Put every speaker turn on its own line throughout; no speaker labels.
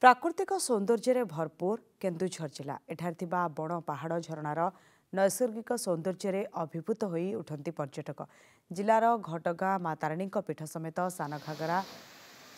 प्राकृतिक सौंदर्य भरपूर केन्दुझर जिला एठार बण पहाड़ झरणार नैसर्गिक सौंदर्य अभिभूत हो उठती पर्यटक जिलार घटगाँ माँ तारिणी पीठ समेत सान घागरा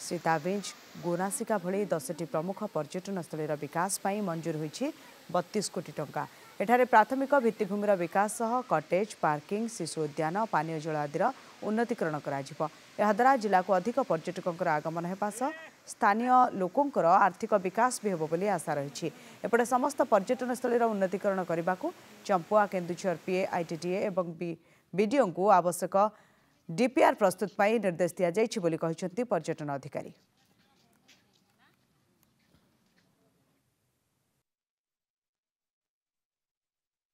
सीताविंज गोनासिका भली 10टी प्रमुख पर्यटनस्थल विकास पर मंजूर होती 32 कोटी टंका। एठारे प्राथमिक भित्तिभूमिर विकास सह कटेज पार्किंग शिशु उद्यान पानीय जल आदि उन्नतीकरण करा जिला को अधिक पर्यटकों आगमन होगा सह स्थानीय लोकों आर्थिक विकास भी होबो बोली आशा रही। एपटे समस्त पर्यटनस्थल उन्नतीकरण करने को चंपुआ केन्दुझर पीए आईटीडीए और बीडीओ को आवश्यक डीपीआर प्रस्तुत पाई निर्देश दिया जाइछि बोली कहिसेंति पर्यटन अधिकारी।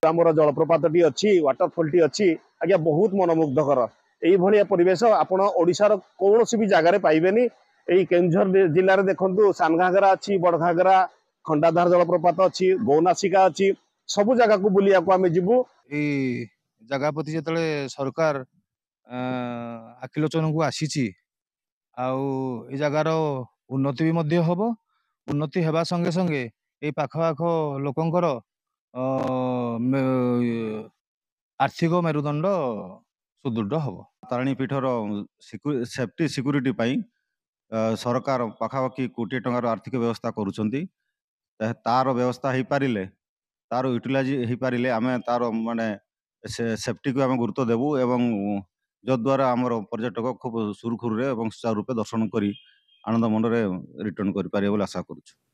आमर जलप्रपात अच्छी वाटरफल टी अच्छी आज्ञा बहुत मनमुग्धकर यही परिवेश आपण ओडिशार कौन भी जगार पाइबेनी। यही केन्दुझर जिले में देखु सान घागरा अच्छी बड़ घागरा खंडाधार जलप्रपात अच्छी गौनासिका अच्छी सबू जगह को बुलिया को आम जीवु।
जगह प्रति जो सरकार आखिलोचन को आसी जगार उन्नति भी हम उन्नति होगा संगे संगे ये पाखपाख लोकंर आर्थिक मेरुदंड सुदृढ़ हम। तारिणी पीठर सेफ्टी सिक्यूरीटी पाई सरकार पाखापाखि कोटी टंकार आर्थिक व्यवस्था करुँच तार व्यवस्था हो पारे तार यूटिलाइज हो पारे आम तार माने सेफ्टी को आम गुरुत्व देवु एवं जद्वारा आमर पर्यटक खूब सुरखुरे और सुचारू रूपे दर्शन कर आनंद मन रिटर्न कर आशा करुँ।